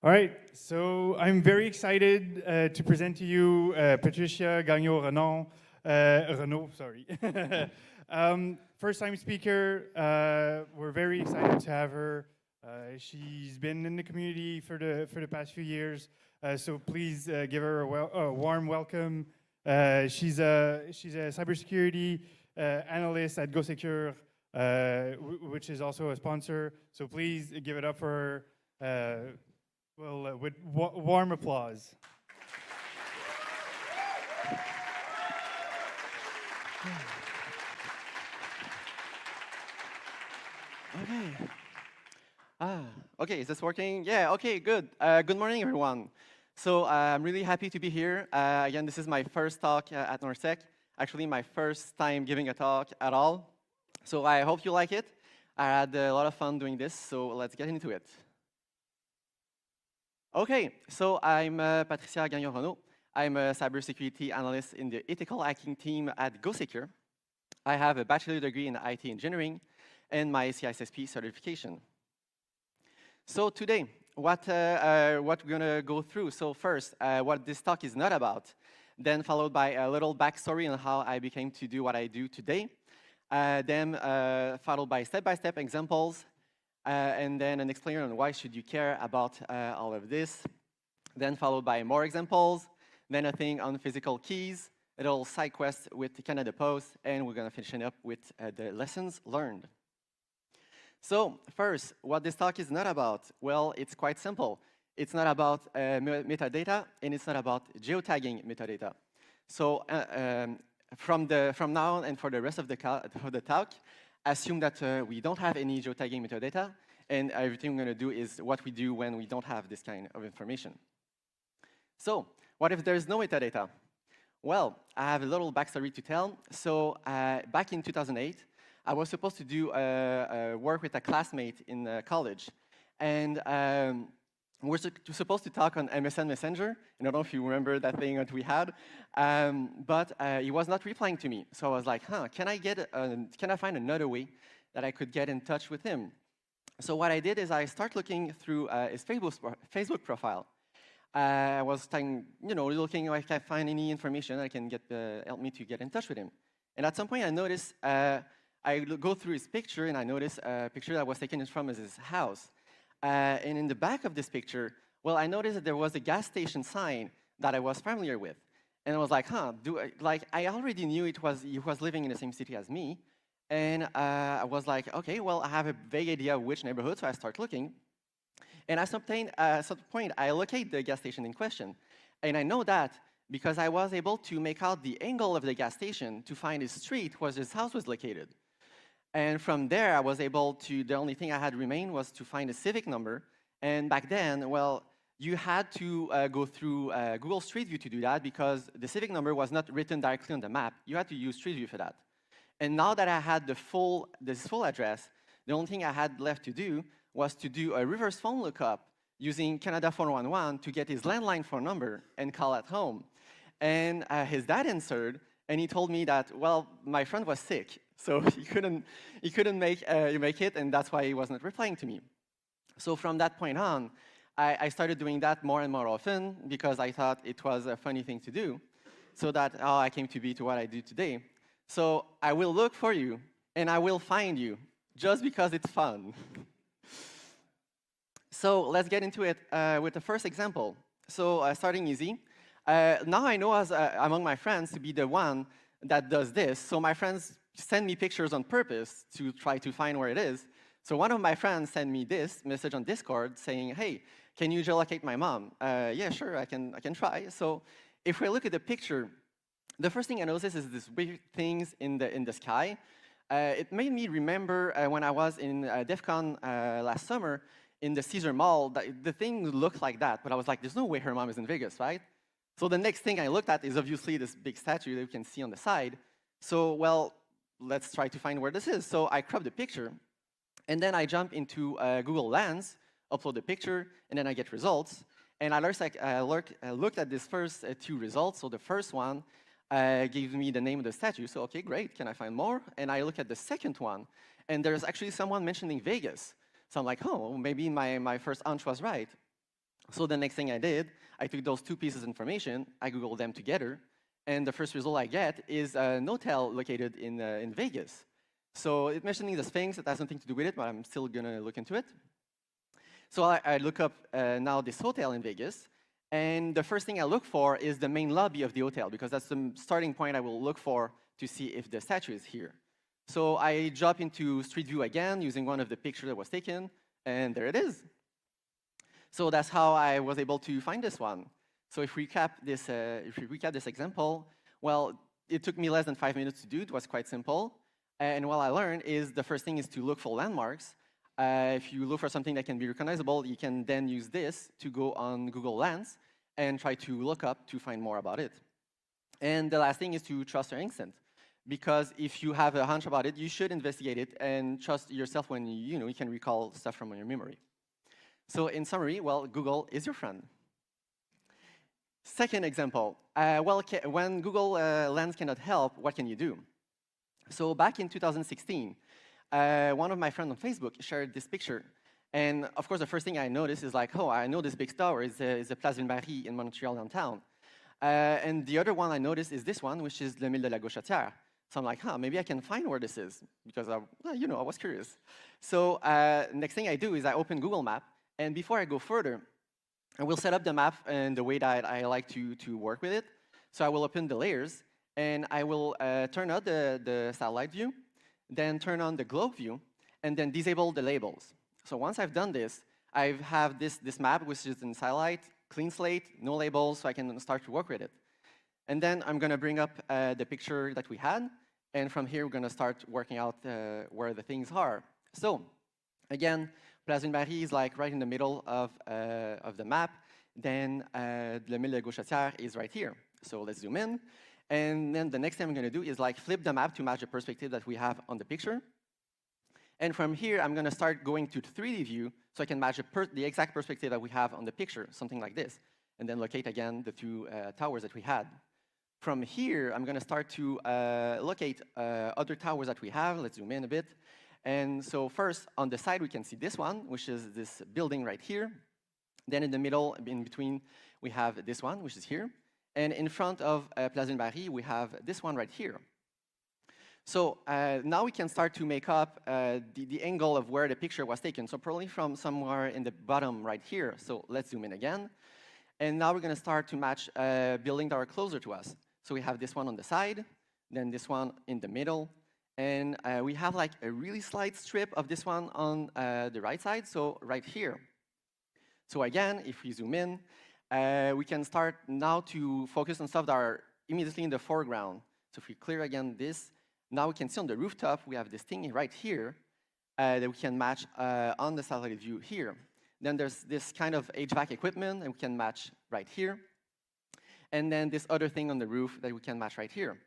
All right, so I'm very excited to present to you Patricia Gagnon-Renaud, Renaud, sorry. First-time speaker. We're very excited to have her. She's been in the community for the past few years, so please give her a warm welcome. She's a cybersecurity analyst at GoSecure, which is also a sponsor. So please give it up for her. With warm applause. Okay. Okay, is this working? Yeah, okay, good. Good morning, everyone. So I'm really happy to be here. Again, this is my first talk at NorthSec. Actually, my first time giving a talk at all. So I hope you like it. I had a lot of fun doing this, so let's get into it. Okay, so I'm Patricia Gagnon-Renaud. I'm a cybersecurity analyst in the ethical hacking team at GoSecure. I have a bachelor degree in IT engineering and my CISSP certification. So today, what we're gonna go through. So first, what this talk is not about, then followed by a little backstory on how I became to do what I do today, then followed by step-by-step examples, and then an explainer on why should you care about all of this, then followed by more examples, then a thing on physical keys, a little side quest with Canada Post, and we're gonna finish up with the lessons learned. So first, what this talk is not about, well, it's quite simple. It's not about metadata, and it's not about geotagging metadata. So from now on and for the rest of the talk, assume that we don't have any geotagging metadata, and everything we're going to do is what we do when we don't have this kind of information. So what if there's no metadata? Well, I have a little backstory to tell. So back in 2008, I was supposed to do work with a classmate in college, and we're supposed to talk on MSN Messenger. I don't know if you remember that thing that we had, but he was not replying to me. So I was like, can I find another way that I could get in touch with him? So what I did is I started looking through his Facebook profile. I was looking if I can find any information that can help me to get in touch with him. And at some point I noticed, I go through his picture and I noticed a picture that was taken from his house. And in the back of this picture, well, I noticed that there was a gas station sign that I was familiar with. And I was like, I already knew he was living in the same city as me. And I was like, okay, well, I have a vague idea of which neighborhood, so I start looking. And at some point, I locate the gas station in question. And I know that because I was able to make out the angle of the gas station to find his street where his house was located. And from there, I was able to, the only thing I had remained was to find a civic number. And back then, well, you had to go through Google Street View to do that because the civic number was not written directly on the map. You had to use Street View for that. And now that I had this full address, the only thing I had left to do was to do a reverse phone lookup using Canada 411 to get his landline phone number and call at home. And his dad answered, and he told me that, well, my friend was sick. So he couldn't make it, and that's why he wasn't replying to me. So from that point on, I started doing that more and more often because I thought it was a funny thing to do. So that I came to be to what I do today. So I will look for you, and I will find you, just because it's fun. So let's get into it with the first example. So starting easy. Now I know among my friends to be the one that does this. So my friends send me pictures on purpose to try to find where it is. So one of my friends sent me this message on Discord saying, hey, can you geolocate my mom? Yeah, sure, I can try. So if we look at the picture, the first thing I notice is these weird things in the sky. It made me remember when I was in DEF CON last summer in the Caesar Mall, the thing looked like that, but I was like, there's no way her mom is in Vegas, right? So the next thing I looked at is obviously this big statue that you can see on the side. So, well, let's try to find where this is. So I crop the picture, and then I jump into Google Lens, upload the picture, and then I get results. And I looked at these first two results. So the first one gives me the name of the statue. So, okay, great. Can I find more? And I look at the second one, and there's actually someone mentioning Vegas. So I'm like, oh, maybe my first hunch was right. So the next thing I did, I took those two pieces of information, I Googled them together, and the first result I get is an hotel located in Vegas. So it's mentioning the Sphinx, it has nothing to do with it, but I'm still gonna look into it. So I look up now this hotel in Vegas, and the first thing I look for is the main lobby of the hotel, because that's the starting point I will look for to see if the statue is here. So I jump into Street View again, using one of the pictures that was taken, and there it is. So that's how I was able to find this one. So if we recap this example, well, it took me less than 5 minutes to do. It was quite simple. And what I learned is the first thing is to look for landmarks. If you look for something that can be recognizable, you can then use this to go on Google Lens and try to look up to find more about it. And the last thing is to trust your instinct. Because if you have a hunch about it, you should investigate it and trust yourself when you can recall stuff from your memory. So in summary, well, Google is your friend. Second example, when Google Lens cannot help, what can you do? So back in 2016, one of my friends on Facebook shared this picture. And of course, the first thing I noticed is like, oh, I know this big tower is the Place Ville-Marie in Montreal downtown. And the other one I noticed is this one, which is Le Mille de la Gauchetière. So I'm like, maybe I can find where this is, because I was curious. So next thing I do is I open Google Maps, and before I go further, I will set up the map in the way that I like to work with it. So I will open the layers, and I will turn on the satellite view, then turn on the globe view, and then disable the labels. So once I've done this, I have this map, which is in satellite, clean slate, no labels, so I can start to work with it. And then I'm going to bring up the picture that we had, and from here, we're going to start working out where the things are. So again, Place Ville-Marie is like right in the middle of the map. Then Le Mille de Gauchetière is right here. So let's zoom in. And then the next thing I'm going to do is like flip the map to match the perspective that we have on the picture. And from here, I'm going to start going to the 3D view so I can match the exact perspective that we have on the picture, something like this. And then locate again the two towers that we had. From here, I'm going to start to locate other towers that we have. Let's zoom in a bit. And so first, on the side, we can see this one, which is this building right here. Then in the middle, in between, we have this one, which is here. And in front of Place Ville-Marie, we have this one right here. So now we can start to make up the angle of where the picture was taken. So probably from somewhere in the bottom right here. So let's zoom in again. And now we're going to start to match buildings that are closer to us. So we have this one on the side, then this one in the middle. And we have like a really slight strip of this one on the right side, so right here. So again, if we zoom in, we can start now to focus on stuff that are immediately in the foreground. So if we clear again this, now we can see on the rooftop, we have this thing right here that we can match on the satellite view here. Then there's this kind of HVAC equipment that we can match right here. And then this other thing on the roof that we can match right here.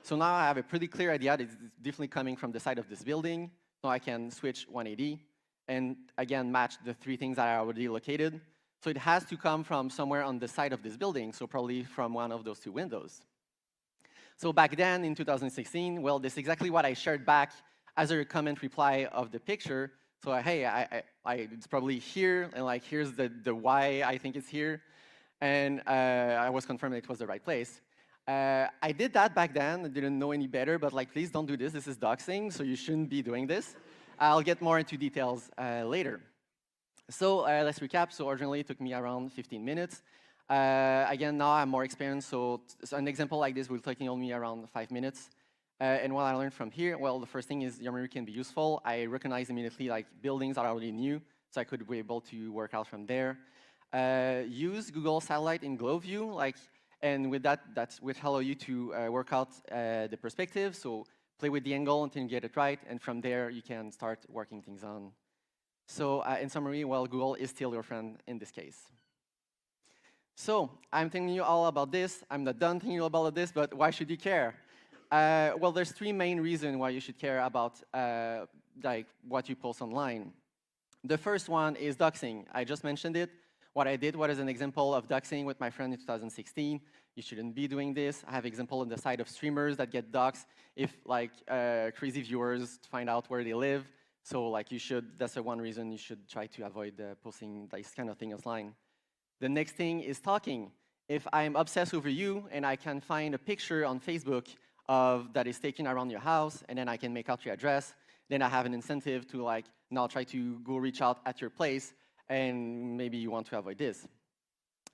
So now I have a pretty clear idea that it's definitely coming from the side of this building. So I can switch 180 and again match the three things that are already located. So it has to come from somewhere on the side of this building, so probably from one of those two windows. So back then in 2016, well, this is exactly what I shared back as a comment reply of the picture. So hey, it's probably here, and like here's the why I think it's here. And I was confirmed it was the right place. I did that back then. I didn't know any better, but like, please don't do this. This is doxing, so you shouldn't be doing this. I'll get more into details later. So let's recap. So originally, it took me around 15 minutes. Again, now I'm more experienced, so an example like this will take only around 5 minutes. And what I learned from here, well, the first thing is your memory can be useful. I recognized immediately like buildings are already new, so I could be able to work out from there. Use Google Satellite in Globe View, and with that will allow you to work out the perspective. So play with the angle until you get it right, and from there you can start working things on. So in summary, well, Google is still your friend in this case. So I'm telling you all about this. I'm not done telling you about this, but why should you care? Well, there's three main reasons why you should care about like what you post online. The first one is doxing. I just mentioned it. What I did was an example of doxing with my friend in 2016. You shouldn't be doing this. I have example on the side of streamers that get doxed if like crazy viewers find out where they live. So like that's the one reason you should try to avoid posting this kind of thing online. The next thing is talking. If I'm obsessed over you and I can find a picture on Facebook that is taken around your house, and then I can make out your address, then I have an incentive to like now try to go reach out at your place, and maybe you want to avoid this.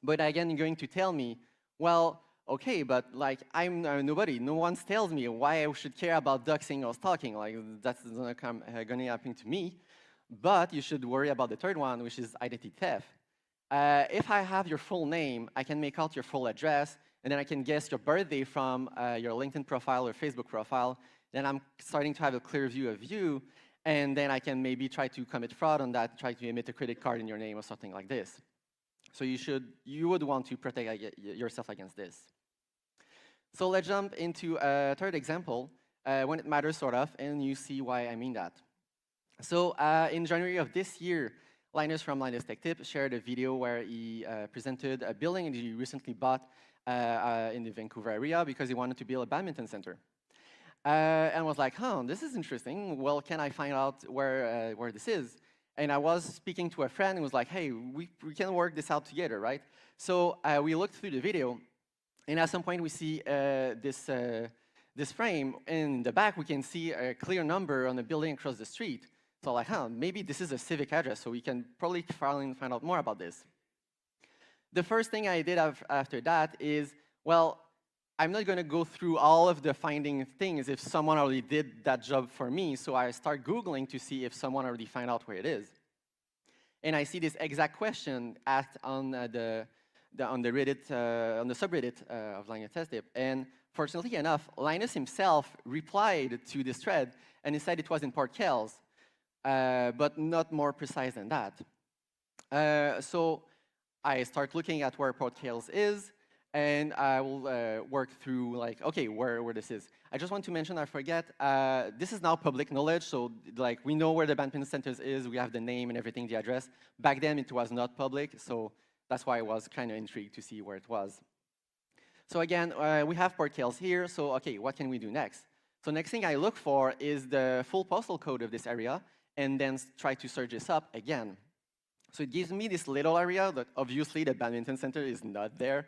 But again, you're going to tell me, well, okay, but like I'm nobody. No one tells me why I should care about doxing or stalking. Like that's not going to happen to me. But you should worry about the third one, which is identity theft. If I have your full name, I can make out your full address, and then I can guess your birthday from your LinkedIn profile or Facebook profile. Then I'm starting to have a clear view of you, and then I can maybe try to commit fraud on that, try to emit a credit card in your name or something like this. So you would want to protect yourself against this. So let's jump into a third example, when it matters sort of, and you see why I mean that. So in January of this year, Linus from Linus Tech Tip shared a video where he presented a building that he recently bought in the Vancouver area because he wanted to build a badminton center. And was like, huh, this is interesting. Well, can I find out where this is? And I was speaking to a friend and was like, hey, we can work this out together, right? So we looked through the video, and at some point we see this frame. In the back, we can see a clear number on the building across the street. So like, huh, maybe this is a civic address, so we can probably find out more about this. The first thing I did after that is, well, I'm not going to go through all of the finding things if someone already did that job for me, so I start Googling to see if someone already found out where it is. And I see this exact question asked on the subreddit of Linus Tech Tip. And fortunately enough, Linus himself replied to this thread, and he said it was in Port Kells, but not more precise than that. So I start looking at where Port Kells is, and I will work through, like, okay, where this is. I just want to mention, I forget, this is now public knowledge, so like we know where the badminton centers is, we have the name and everything, the address. Back then it was not public, so that's why I was kind of intrigued to see where it was. So again, we have Port Kells here, so okay, what can we do next? So next thing I look for is the full postal code of this area, and then try to search this up again. So it gives me this little area that obviously the badminton center is not there.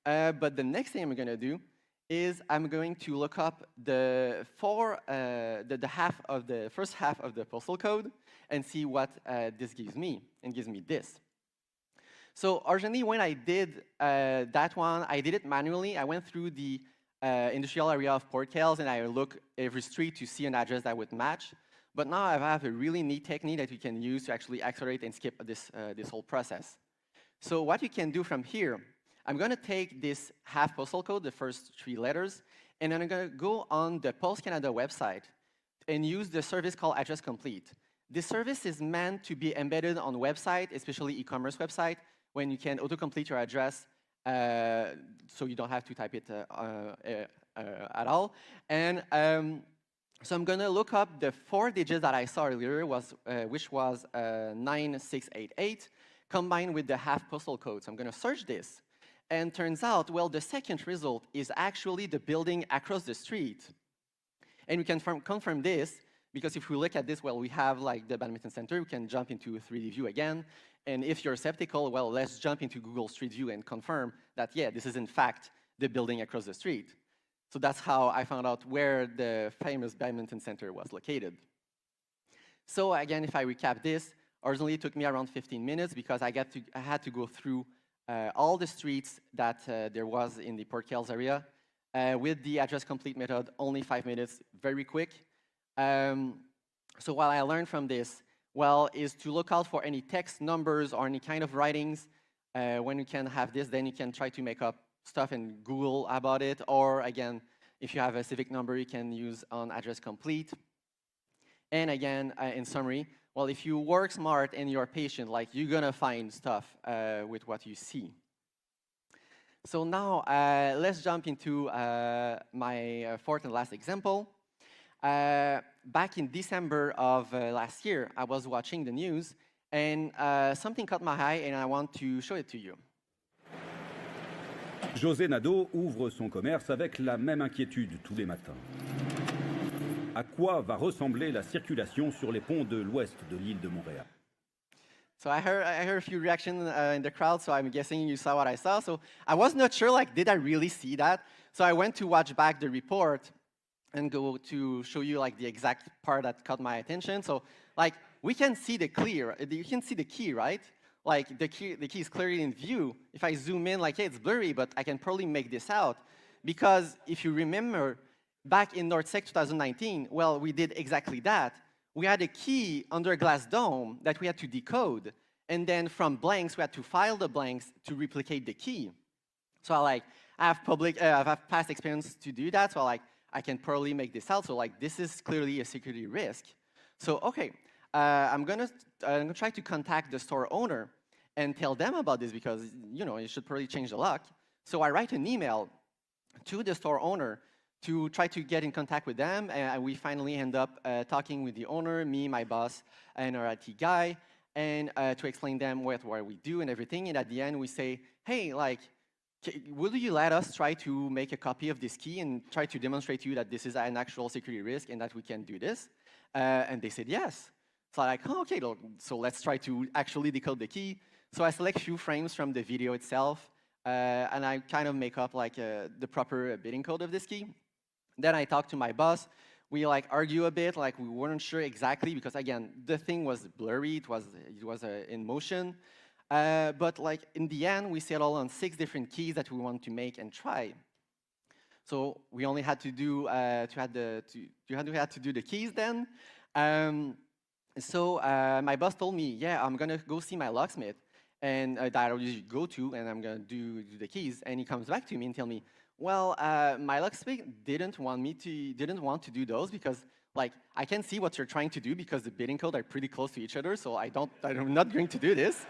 But the next thing I'm going to do is I'm going to look up the first half of the postal code and see what this gives me, and gives me this. So originally when I did that one, I did it manually. I went through the industrial area of Port Kells and I looked every street to see an address that would match. But now I have a really neat technique that you can use to actually accelerate and skip this whole process. So what you can do from here, I'm going to take this half postal code, the first 3 letters, and I'm going to go on the Post Canada website and use the service called Address Complete. This service is meant to be embedded on website, especially e-commerce website, when you can autocomplete your address, so you don't have to type it at all. And so I'm going to look up the 4 digits that I saw earlier, which was 9688, combined with the half postal code. So I'm going to search this. And turns out, well, the second result is actually the building across the street. And we can confirm this, because if we look at this, well, we have like the badminton center. We can jump into a 3D view again. And if you're skeptical, well, let's jump into Google Street View and confirm that, yeah, this is in fact the building across the street. So that's how I found out where the famous badminton center was located. So again, if I recap this, originally it took me around 15 minutes because I had to go through all the streets that there was in the Port Kells area. With the address complete method, only 5 minutes, very quick. So what I learned from this, well, is to look out for any text, numbers, or any kind of writings. When you can have this, then you can try to make up stuff and Google about it. Or again, if you have a civic number, you can use on address complete. And again, in summary, well, if you work smart and you're patient, like you're gonna find stuff with what you see. So now let's jump into my fourth and last example. Back in December of last year, I was watching the news and something caught my eye and I want to show it to you. José Nadeau ouvre son commerce avec la même inquiétude tous les matins. À quoi va ressembler la circulation sur les ponts de l'ouest de l'île de Montréal? So I heard a few reactions in the crowd, so I'm guessing you saw what I saw. So I was not sure, like, did I really see that? So I went to watch back the report and go to show you like the exact part that caught my attention. So like we can see you can see the key, right? Like the key is clearly in view. If I zoom in, like, hey, it's blurry, but I can probably make this out. Because if you remember, back in NorthSec 2019, well, we did exactly that. We had a key under a glass dome that we had to decode. And then from blanks, we had to file the blanks to replicate the key. So I have past experience to do that. So I can probably make this out. So like this is clearly a security risk. So okay, I'm gonna try to contact the store owner and tell them about this because you should probably change the lock. So I write an email to the store owner to try to get in contact with them, and we finally end up talking with the owner, me, my boss, and our IT guy, and to explain them what we do and everything. And at the end, we say, hey, like, will you let us try to make a copy of this key and try to demonstrate to you that this is an actual security risk and that we can do this? And they said yes. So I'm like, oh, okay, so let's try to actually decode the key. So I select a few frames from the video itself, and I kind of make up like the proper bitting code of this key. Then I talk to my boss. We like argue a bit, like we weren't sure exactly because again, the thing was blurry. It was in motion. But like in the end, we settled on 6 different keys that we want to make and try. So we only had to do the keys then. So my boss told me, yeah, I'm gonna go see my locksmith, and that I usually go to, and I'm gonna do the keys. And he comes back to me and tell me, well, my locksmith didn't want to do those because like I can see what you're trying to do because the bitting code are pretty close to each other. So I'm not going to do this.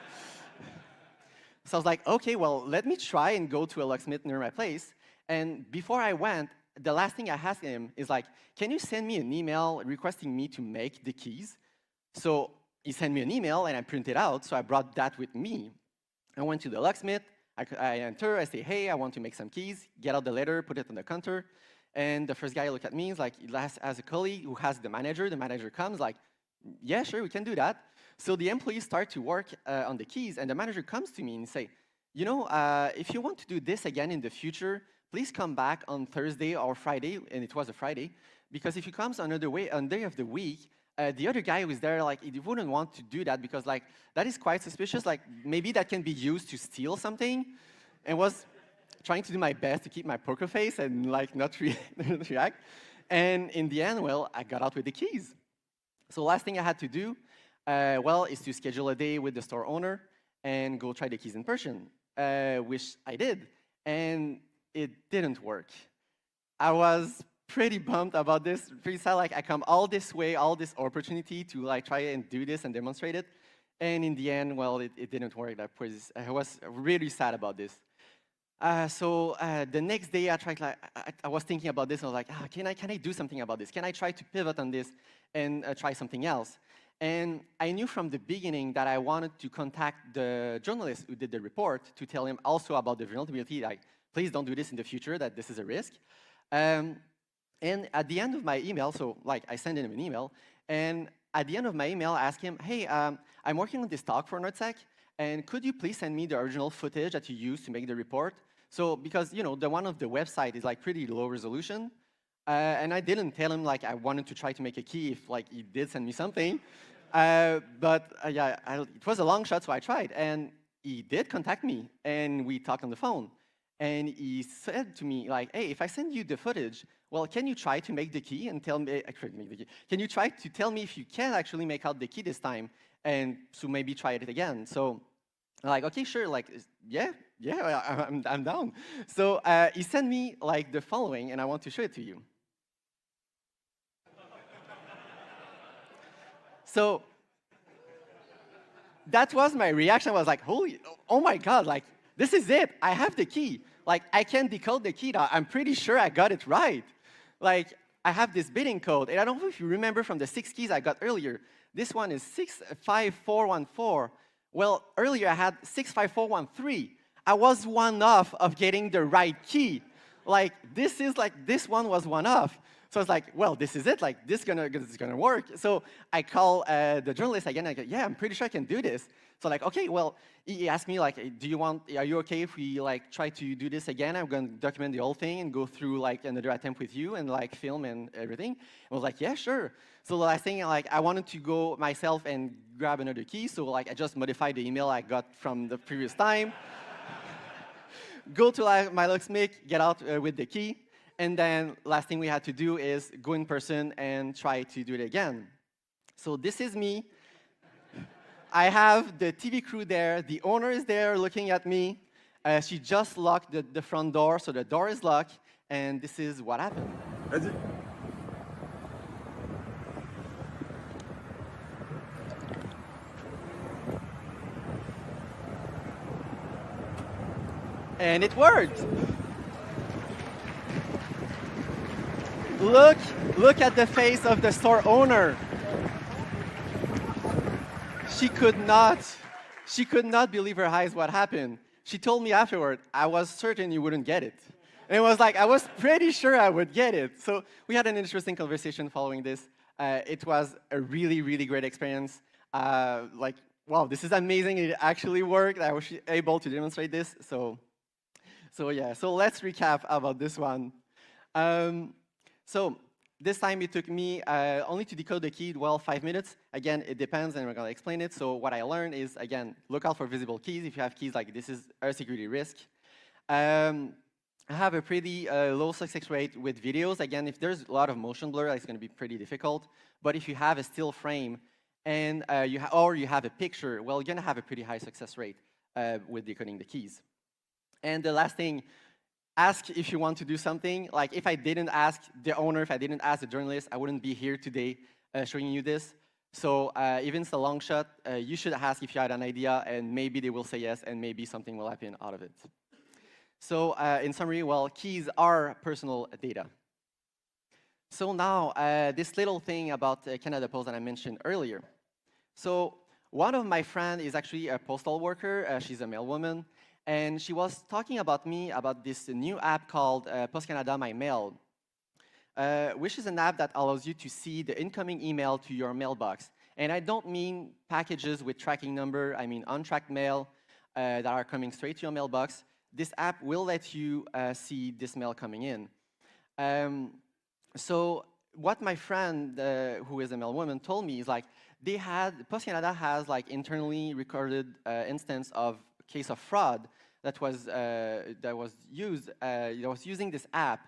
So I was like, okay, well, let me try and go to a locksmith near my place. And before I went, the last thing I asked him is like, can you send me an email requesting me to make the keys? So he sent me an email and I printed out, so I brought that with me. I went to the locksmith, I enter, I say, hey, I want to make some keys, get out the letter, put it on the counter. And the first guy looked at me, he's like, as a colleague who has the manager comes like, yeah, sure, we can do that. So the employees start to work on the keys, and the manager comes to me and say, if you want to do this again in the future, please come back on Thursday or Friday, and it was a Friday, because if he comes on day of the week, the other guy who was there, like, he wouldn't want to do that because, like, that is quite suspicious. Like, maybe that can be used to steal something. And was trying to do my best to keep my poker face and, like, not react. And in the end, well, I got out with the keys. So last thing I had to do, is to schedule a day with the store owner and go try the keys in person, which I did. And it didn't work. I was pretty bummed about this. Pretty sad, like I come all this way, all this opportunity to like try and do this and demonstrate it. And in the end, well, it didn't work. I was really sad about this. So the next day, I was thinking about this. And I was like, can I do something about this? Can I try to pivot on this and try something else? And I knew from the beginning that I wanted to contact the journalist who did the report to tell him also about the vulnerability. Like, please don't do this in the future. That this is a risk. And at the end of my email, so like I sent him an email, and at the end of my email, I asked him, hey, I'm working on this talk for NorthSec, and could you please send me the original footage that you used to make the report? So because the one of the website is like pretty low resolution, and I didn't tell him like I wanted to try to make a key if like he did send me something, but it was a long shot, so I tried, and he did contact me, and we talked on the phone. And he said to me, like, hey, if I send you the footage, well, can you try to make the key and tell me, can you try to tell me if you can actually make out the key this time? And so maybe try it again. So I'm like, okay, sure, like, yeah, I'm down. So he sent me like the following, and I want to show it to you. So that was my reaction. I was like, oh my God, like, this is it. I have the key. Like, I can decode the key now. I'm pretty sure I got it right. Like, I have this bitting code. And I don't know if you remember from the 6 keys I got earlier. This one is 65414. Well, earlier I had 65413. I was one off of getting the right key. Like, this one was one off. So I was like, well, this is it. Like, this is gonna work. So I call the journalist again. I go, yeah, I'm pretty sure I can do this. So like, okay, well, he asked me like, are you okay if we like try to do this again? I'm going to document the whole thing and go through like another attempt with you and like film and everything. I was like, yeah, sure. So the last thing, like, I wanted to go myself and grab another key. So like, I just modified the email I got from the previous time. Go to like, my locksmith, get out with the key. And then last thing we had to do is go in person and try to do it again. So this is me. I have the TV crew there. The owner is there looking at me. She just locked the front door, so the door is locked. And this is what happened. Vas-y. And it worked. Look at the face of the store owner. She could not believe her eyes what happened. She told me afterward, I was certain you wouldn't get it. And it was like, I was pretty sure I would get it. So we had an interesting conversation following this. It was a really, really great experience. Like, wow, this is amazing. It actually worked. I was able to demonstrate this. So yeah, so let's recap about this one. So this time it took me only to decode the key, well, 5 minutes. Again, it depends, and we're going to explain it. So what I learned is, again, look out for visible keys. If you have keys like this is a security risk. I have a pretty low success rate with videos. Again, if there's a lot of motion blur, it's going to be pretty difficult. But if you have a still frame and you have a picture, well, you're going to have a pretty high success rate with decoding the keys. And the last thing, ask if you want to do something. Like if I didn't ask the owner, if I didn't ask the journalist, I wouldn't be here today showing you this. So even if it's a long shot, you should ask if you had an idea, and maybe they will say yes, and maybe something will happen out of it. So in summary, well, keys are personal data. So now, this little thing about Canada Post that I mentioned earlier. So one of my friends is actually a postal worker. She's a male woman. And she was talking about me about this new app called Post Canada My Mail, which is an app that allows you to see the incoming email to your mailbox. And I don't mean packages with tracking number. I mean untracked mail that are coming straight to your mailbox. This app will let you see this mail coming in. So what my friend, who is a male woman, told me is like Post Canada has like internally recorded instance of case of fraud that was using this app,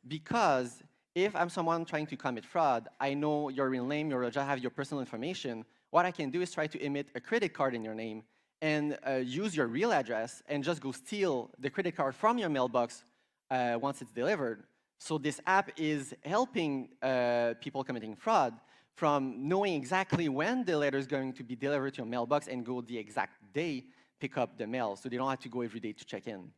because if I'm someone trying to commit fraud, I know your real name, I have your personal information. What I can do is try to emit a credit card in your name and use your real address and just go steal the credit card from your mailbox once it's delivered. So this app is helping people committing fraud from knowing exactly when the letter is going to be delivered to your mailbox and go the exact day pick up the mail, so they don't have to go every day to check in.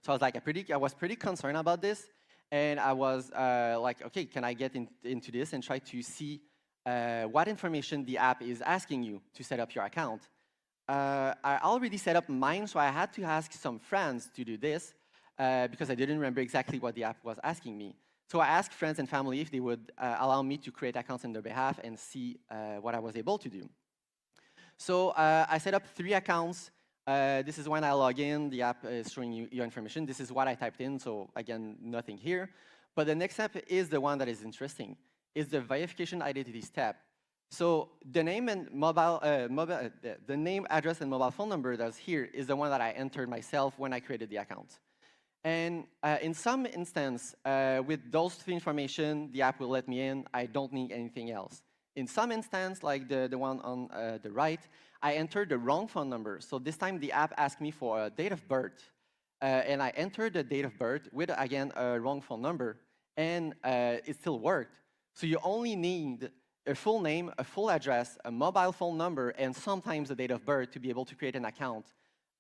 So I was like, I was pretty concerned about this, and I was like, okay, can I get into this and try to see what information the app is asking you to set up your account? I already set up mine, so I had to ask some friends to do this because I didn't remember exactly what the app was asking me. So I asked friends and family if they would allow me to create accounts on their behalf and see what I was able to do. So I set up 3 accounts. This is when I log in. The app is showing you your information. This is what I typed in, so again, nothing here. But the next step is the one that is interesting, is the verification identity step. So the name and the name, address, and mobile phone number that's here is the one that I entered myself when I created the account. And in some instance, with those 3 information, the app will let me in. I don't need anything else. In some instance, like the one on the right, I entered the wrong phone number. So this time, the app asked me for a date of birth. And I entered the date of birth with, again, a wrong phone number. And it still worked. So you only need a full name, a full address, a mobile phone number, and sometimes a date of birth to be able to create an account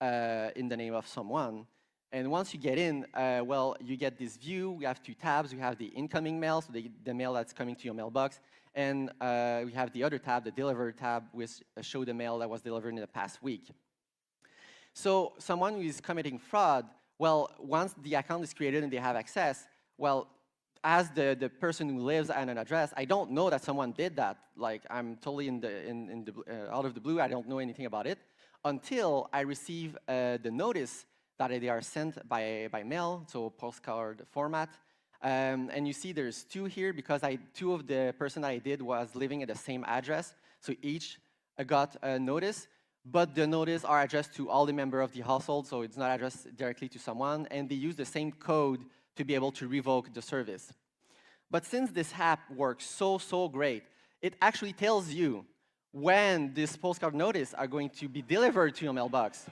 in the name of someone. And once you get in, well, you get this view. We have 2 tabs. We have the incoming mail, so the mail that's coming to your mailbox. And we have the other tab, the deliver tab, which show the mail that was delivered in the past week. So someone who is committing fraud, well, once the account is created and they have access, well, as the person who lives at an address, I don't know that someone did that. Like, I'm totally out of the blue. I don't know anything about it until I receive the notice that they are sent by mail, so postcard format. And you see there's two here because two of the person I did was living at the same address. So each got a notice, but the notice are addressed to all the members of the household, so it's not addressed directly to someone, and they use the same code to be able to revoke the service. But since this app works so great, it actually tells you when this postcard notice are going to be delivered to your mailbox.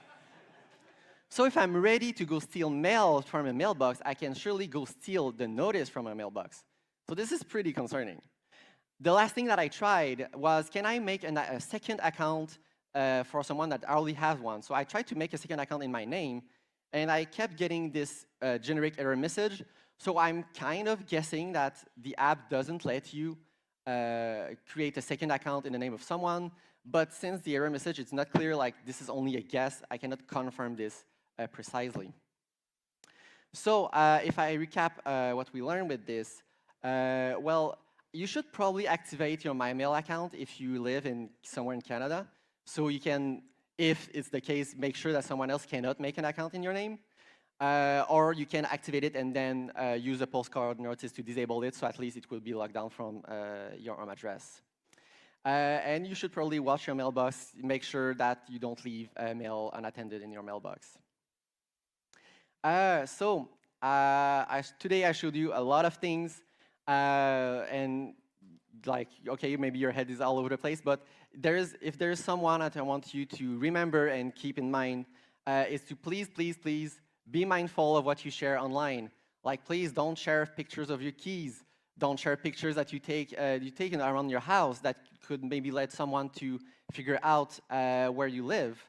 So if I'm ready to go steal mail from a mailbox, I can surely go steal the notice from a mailbox. So this is pretty concerning. The last thing that I tried was, can I make a second account for someone that already has one? So I tried to make a second account in my name, and I kept getting this generic error message. So I'm kind of guessing that the app doesn't let you create a second account in the name of someone. But since the error message is not clear, like this is only a guess, I cannot confirm this precisely. So if I recap what we learned with this, well, you should probably activate your MyMail account if you live somewhere in Canada. So you can, if it's the case, make sure that someone else cannot make an account in your name. Or you can activate it and then use a postcard notice to disable it, so at least it will be locked down from your home address. And you should probably watch your mailbox, make sure that you don't leave mail unattended in your mailbox. Today I showed you a lot of things, and like, okay, maybe your head is all over the place, but if there is someone that I want you to remember and keep in mind, is to please be mindful of what you share online. Like, please don't share pictures of your keys. Don't share pictures that you taken around your house that could maybe let someone to figure out where you live.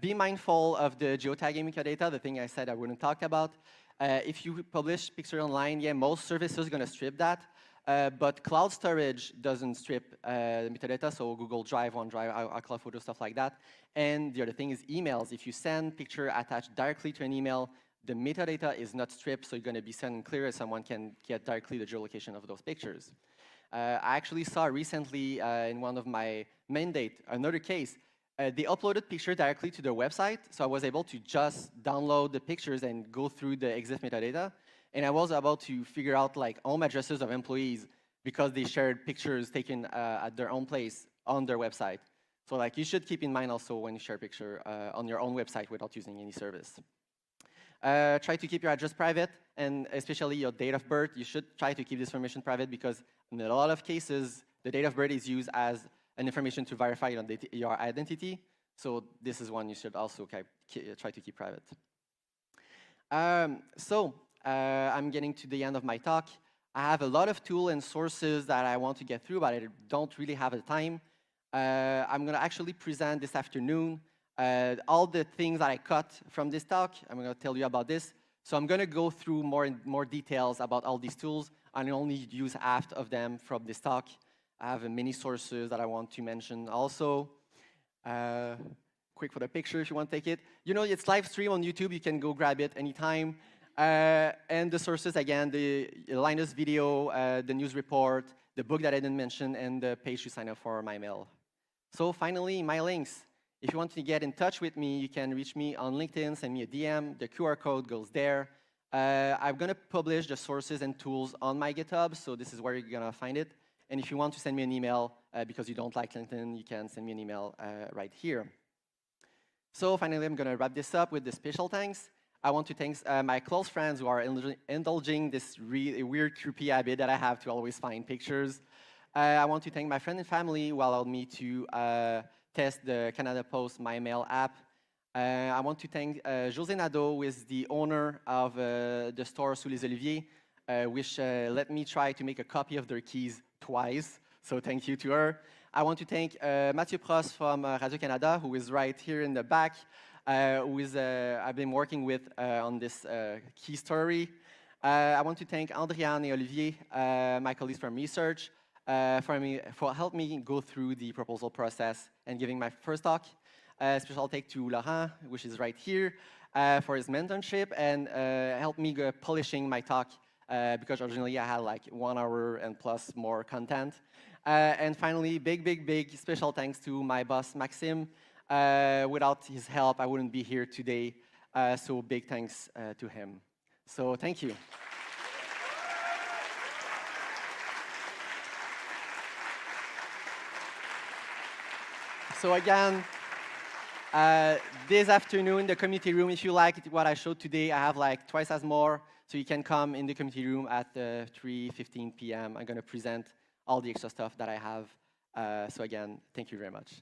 Be mindful of the geotagging metadata, the thing I said I wouldn't talk about. If you publish picture online, yeah, most services are going to strip that. But cloud storage doesn't strip metadata, so Google Drive, OneDrive, iCloud Photo, stuff like that. And the other thing is emails. If you send picture attached directly to an email, the metadata is not stripped, so you're going to be sending clear, and someone can get directly the geolocation of those pictures. I actually saw recently in one of my mandate, another case, they uploaded picture directly to their website, so I was able to just download the pictures and go through the exif metadata. And I was able to figure out like home addresses of employees because they shared pictures taken at their own place on their website. So like, you should keep in mind also when you share a picture on your own website without using any service. Try to keep your address private, and especially your date of birth. You should try to keep this information private because in a lot of cases, the date of birth is used as an information to verify your identity. So this is one you should also try to keep private. I'm getting to the end of my talk. I have a lot of tools and sources that I want to get through, but I don't really have the time. I'm going to actually present this afternoon all the things that I cut from this talk. I'm going to tell you about this. So I'm going to go through more details about all these tools. I only use half of them from this talk. I have many sources that I want to mention also. Quick for the picture if you want to take it. You know, it's live stream on YouTube. You can go grab it anytime. And the sources, again, the Linus video, the news report, the book that I didn't mention, and the page to sign up for MyMail. So finally, my links. If you want to get in touch with me, you can reach me on LinkedIn, send me a DM. The QR code goes there. I'm going to publish the sources and tools on my GitHub, so this is where you're going to find it. And if you want to send me an email because you don't like LinkedIn, you can send me an email right here. So finally, I'm going to wrap this up with the special thanks. I want to thank my close friends who are indulging this really weird, creepy habit that I have to always find pictures. I want to thank my friends and family who allowed me to test the Canada Post MyMail app. I want to thank José Nadeau, who is the owner of the store Sous les Oliviers, which let me try to make a copy of their keys twice. So thank you to her. I want to thank Mathieu Prost from Radio-Canada, who is right here in the back. I've been working with on this key story. I want to thank Andriane and Olivier, my colleagues from research, for helping me go through the proposal process and giving my first talk. Special thank to Laurent, which is right here, for his mentorship and helped me polishing my talk because originally I had like 1 hour and plus more content. And finally, big special thanks to my boss, Maxime. Without his help, I wouldn't be here today. So big thanks to him. So thank you. So again, this afternoon, the community room, if you like what I showed today, I have like twice as more. So you can come in the community room at 3:15 p.m. I'm going to present all the extra stuff that I have. So again, thank you very much.